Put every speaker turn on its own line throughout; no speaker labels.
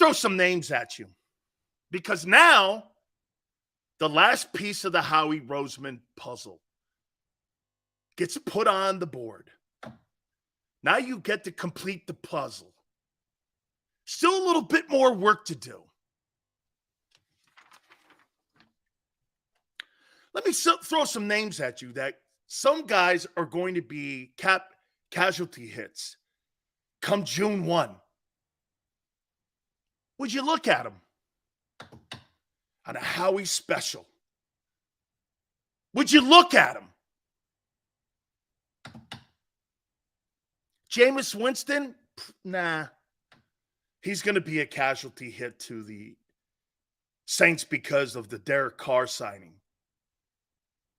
throw some names at you because now the last piece of the Howie Roseman puzzle gets put on the board. Now you get to complete the puzzle. Still a little bit more work to do. Let me throw some names at you that some guys are going to be casualty hits come June 1. Would you look at them on a Howie special? Would you look at them? Jameis Winston? Nah. He's going to be a casualty hit to the Saints because of the Derek Carr signing.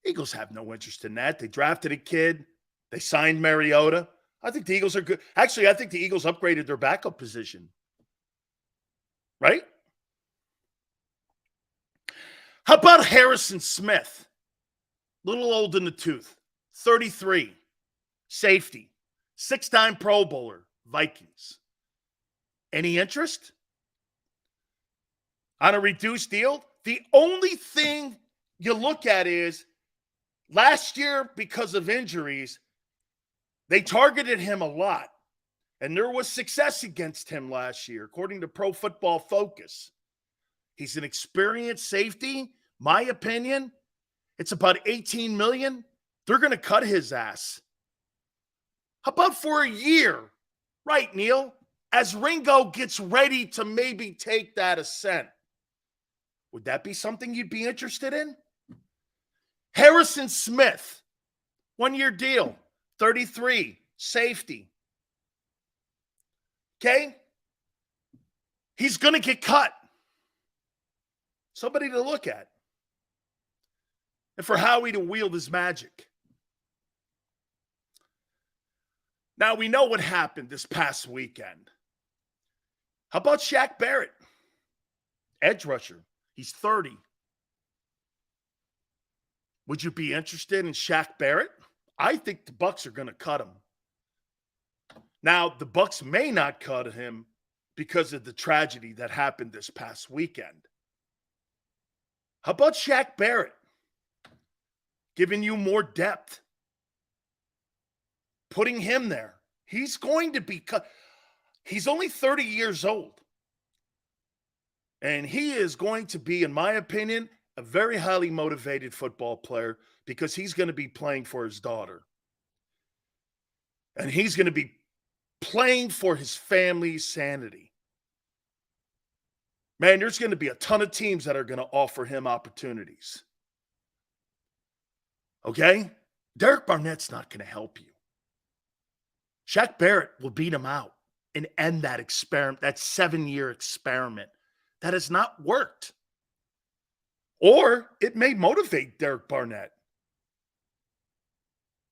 Eagles have no interest in that. They drafted a kid. They signed Mariota. I think the Eagles are good. Actually, I think the Eagles upgraded their backup position. Right? How about Harrison Smith? Little old in the tooth. 33. Safety. 6-time Pro Bowler. Vikings. Any interest? On a reduced deal? The only thing you look at is last year, because of injuries, they targeted him a lot. And there was success against him last year, according to Pro Football Focus. He's an experienced safety. My opinion, it's about $18 million. They're going to cut his ass. How about for a year? Right, Neil? As Ringo gets ready to maybe take that ascent. Would that be something you'd be interested in? Harrison Smith, 1-year deal, 33, safety. Okay? He's going to get cut. Somebody to look at. And for Howie to wield his magic. Now, we know what happened this past weekend. How about Shaq Barrett? Edge rusher. He's 30. Would you be interested in Shaq Barrett? I think the Bucs are going to cut him. Now, the Bucs may not cut him because of the tragedy that happened this past weekend. How about Shaq Barrett? Giving you more depth. Putting him there. He's going to be cut. He's only 30 years old. And he is going to be, in my opinion, a very highly motivated football player because he's going to be playing for his daughter. And he's going to be playing for his family's sanity. Man, there's going to be a ton of teams that are going to offer him opportunities. Okay? Derek Barnett's not going to help you. Shaq Barrett will beat him out and end that experiment, that 7-year experiment that has not worked. Or it may motivate Derek Barnett.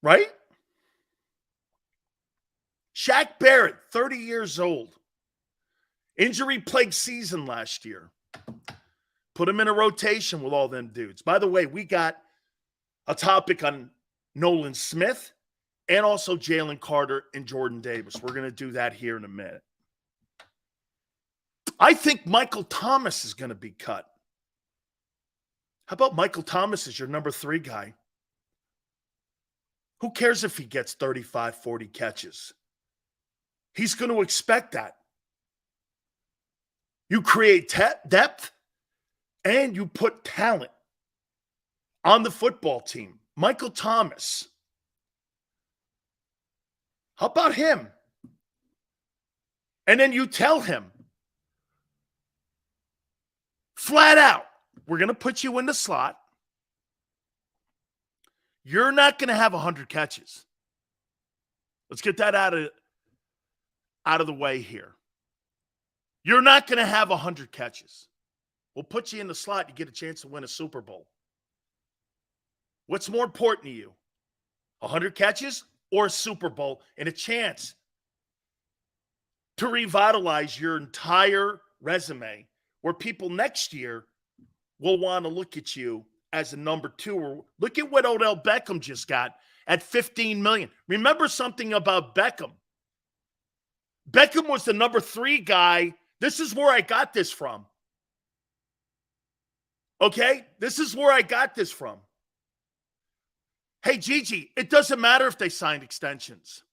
Right? Shaq Barrett, 30 years old. Injury-plagued season last year. Put him in a rotation with all them dudes. By the way, we got a topic on Nolan Smith and also Jalen Carter and Jordan Davis. We're going to do that here in a minute. I think Michael Thomas is going to be cut. How about Michael Thomas as your number 3 guy? Who cares if he gets 35, 40 catches? He's going to expect that. You create depth and you put talent on the football team. Michael Thomas. How about him? And then you tell him, flat out, we're going to put you in the slot. You're not going to have 100 catches. Let's get that out of the way here. You're not going to have 100 catches. We'll put you in the slot. You get a chance to win a Super Bowl. What's more important to you? 100 catches or a Super Bowl and a chance to revitalize your entire resume where people next year will want to look at you as a number 2. Or look at what Odell Beckham just got at $15 million. Remember something about Beckham. Beckham was the number 3 guy This is where I got this from. Okay? This is where I got this from. Hey, Gigi, it doesn't matter if they signed extensions.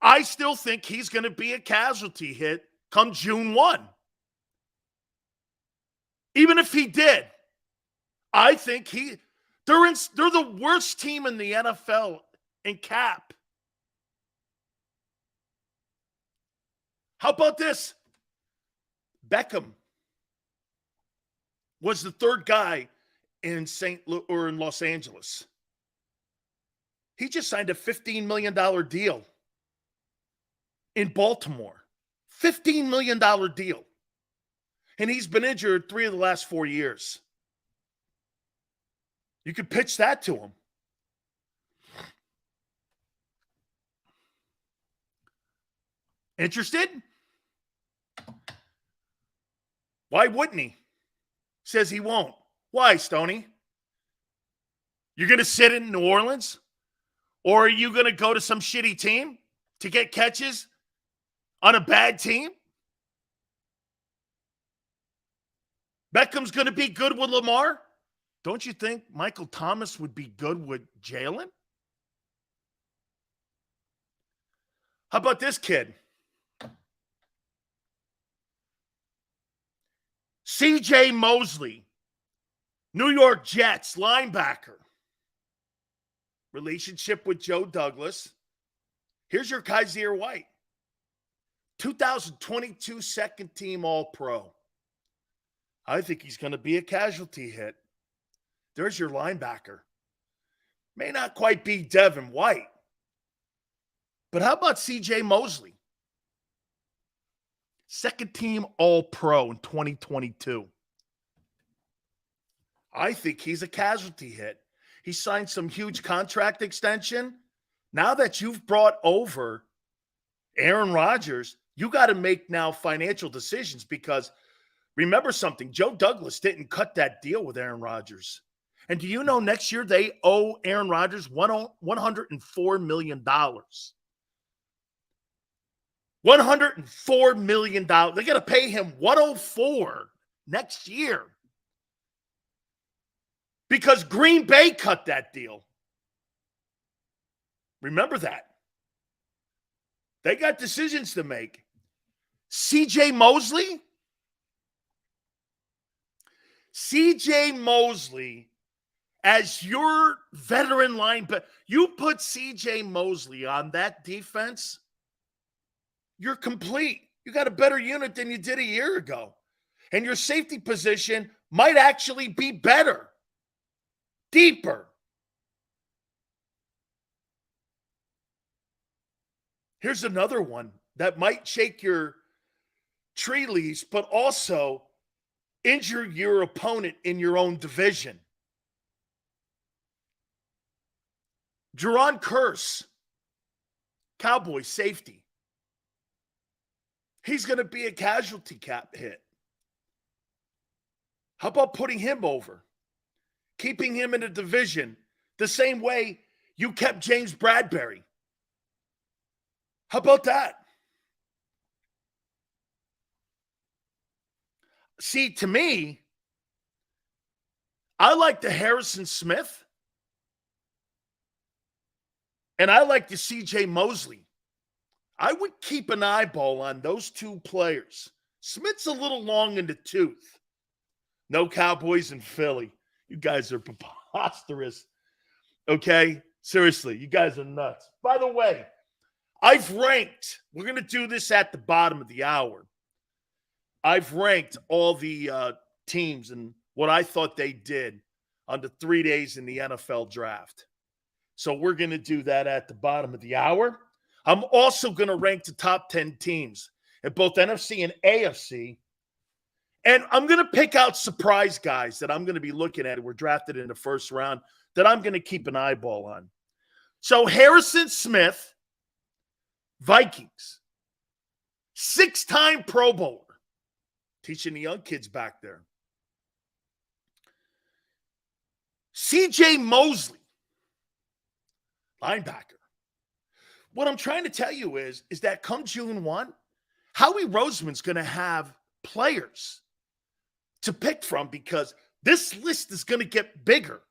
I still think he's going to be a casualty hit come June 1. Even if he did, I think they're the worst team in the NFL in cap. How about this? Beckham was the third guy in Los Angeles. He just signed a $15 million deal in Baltimore. $15 million deal. And he's been injured 3 of the last 4 years. You could pitch that to him. Interested? Why wouldn't he? Says he won't. Why, Stoney? You're going to sit in New Orleans? Or are you going to go to some shitty team to get catches on a bad team? Beckham's going to be good with Lamar? Don't you think Michael Thomas would be good with Jalen? How about this kid? CJ Mosley, New York Jets linebacker. Relationship with Joe Douglas. Here's your Kaiser White. 2022 second team All-Pro. I think he's going to be a casualty hit. There's your linebacker. May not quite be Devin White. But how about CJ Mosley? Second team All-Pro in 2022. I think he's a casualty hit. He signed some huge contract extension. Now that you've brought over Aaron Rodgers, you got to make now financial decisions because remember something, Joe Douglas didn't cut that deal with Aaron Rodgers. And do you know next year they owe Aaron Rodgers $104 million? $104 million. They got to pay him $104 next year. Because Green Bay cut that deal. Remember that. They got decisions to make. CJ Mosley? CJ Mosley as your veteran linebacker. You put CJ Mosley on that defense, you're complete. You got a better unit than you did a year ago. And your safety position might actually be better. Deeper. Here's another one that might shake your tree leaves, but also injure your opponent in your own division. Jerron Kearse, Cowboys safety. He's going to be a casualty cap hit. How about putting him over? Keeping him in a division the same way you kept James Bradbury. How about that? See, to me, I like the Harrison Smith and I like the CJ Mosley. I would keep an eyeball on those two players. Smith's a little long in the tooth. No Cowboys in Philly. You guys are preposterous. Okay? Seriously, you guys are nuts. By the way, I've ranked, we're going to do this at the bottom of the hour. I've ranked all the teams and what I thought they did on the 3 days in the NFL draft. So we're going to do that at the bottom of the hour. I'm also going to rank the top 10 teams at both NFC and AFC. And I'm going to pick out surprise guys that I'm going to be looking at who were drafted in the first round that I'm going to keep an eyeball on. So Harrison Smith, Vikings, 6-time Pro Bowler, teaching the young kids back there. CJ Mosley, linebacker. What I'm trying to tell you is that come June 1, Howie Roseman's going to have players to pick from because this list is going to get bigger.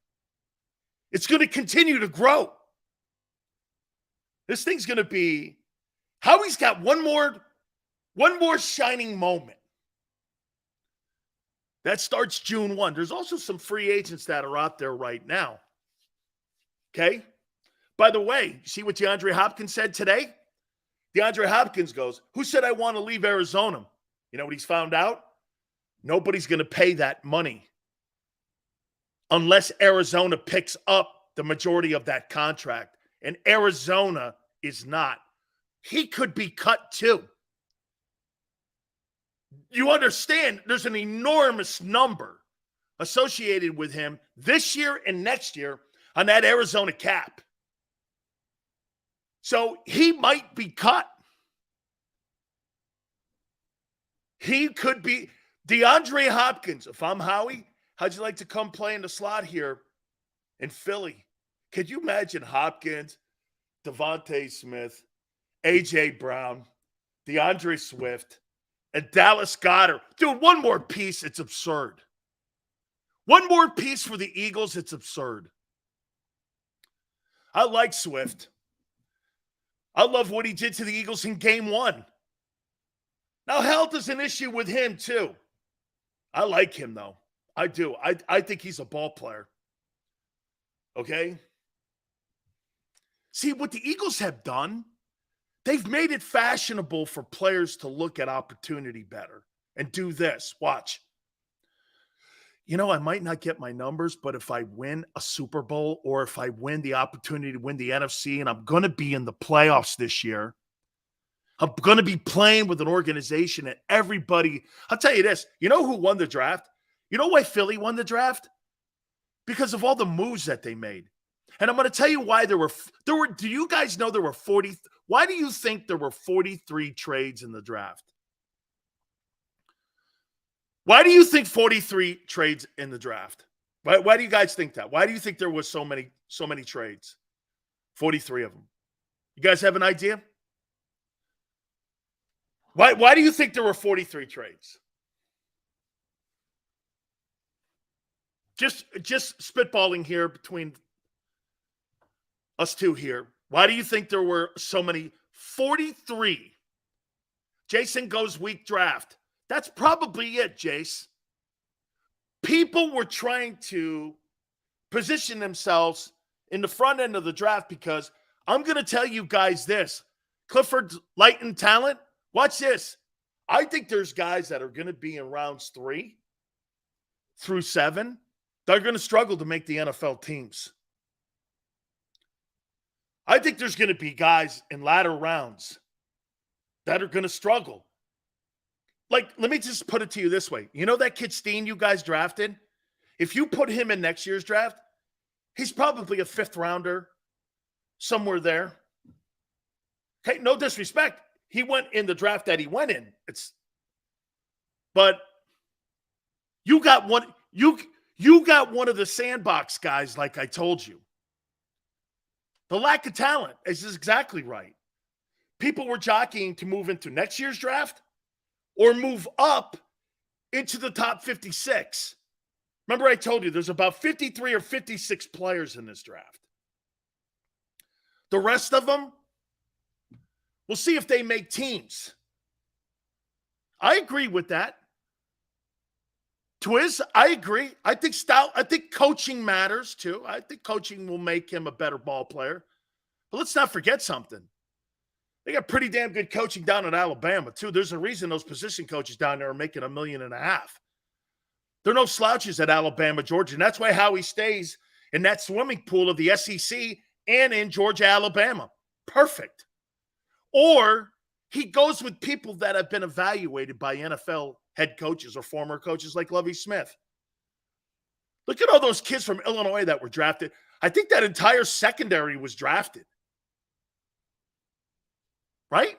It's going to continue to grow. This thing's going to be, Howie's got one more shining moment. That starts June 1. There's also some free agents that are out there right now. Okay? By the way, see what DeAndre Hopkins said today? DeAndre Hopkins goes, who said I want to leave Arizona? You know what he's found out? Nobody's going to pay that money unless Arizona picks up the majority of that contract. And Arizona is not. He could be cut too. You understand there's an enormous number associated with him this year and next year on that Arizona cap. So he might be cut. He could be. DeAndre Hopkins, if I'm Howie, how'd you like to come play in the slot here in Philly? Could you imagine Hopkins, Devontae Smith, A.J. Brown, DeAndre Swift, and Dallas Goedert? Dude, one more piece, it's absurd. One more piece for the Eagles, it's absurd. I like Swift. I love what he did to the Eagles in game 1. Now, health is an issue with him, too. I like him, though. I do. I think he's a ball player. Okay? See, what the Eagles have done, they've made it fashionable for players to look at opportunity better and do this. Watch. You know, I might not get my numbers, but if I win a Super Bowl or if I win the opportunity to win the NFC and I'm going to be in the playoffs this year, I'm going to be playing with an organization and everybody. I'll tell you this. You know who won the draft? You know why Philly won the draft? Because of all the moves that they made. And I'm going to tell you why there were, do you guys know there were 40? Why do you think there were 43 trades in the draft? Why do you think 43 trades in the draft? Why do you guys think that? Why do you think there was so many trades? 43 of them. You guys have an idea? Why do you think there were 43 trades? Just spitballing here between us two here. Why do you think there were so many? 43. Jason goes weak draft. That's probably it, Jace. People were trying to position themselves in the front end of the draft because I'm going to tell you guys this. Clifford's light in talent. Watch this. I think there's guys that are going to be in rounds 3 through 7. They're going to struggle to make the NFL teams. I think there's going to be guys in latter rounds that are going to struggle. Like, let me just put it to you this way. You know that kid Steen you guys drafted? If you put him in next year's draft, he's probably a 5th rounder, somewhere there. Okay, no disrespect. He went in the draft that he went in. But you got one of the sandbox guys, like I told you. The lack of talent is exactly right. People were jockeying to move into next year's draft or move up into the top 56. Remember I told you there's about 53 or 56 players in this draft. The rest of them, we'll see if they make teams. I agree with that. Twiz, I agree. I think coaching matters too. I think coaching will make him a better ball player. But let's not forget something. They got pretty damn good coaching down in Alabama too. There's a reason those position coaches down there are making $1.5 million. They're no slouches at Alabama, Georgia. And that's why Howie stays in that swimming pool of the SEC and in Georgia, Alabama. Perfect. Or he goes with people that have been evaluated by NFL head coaches or former coaches like Lovie Smith. Look at all those kids from Illinois that were drafted. I think that entire secondary was drafted. Right?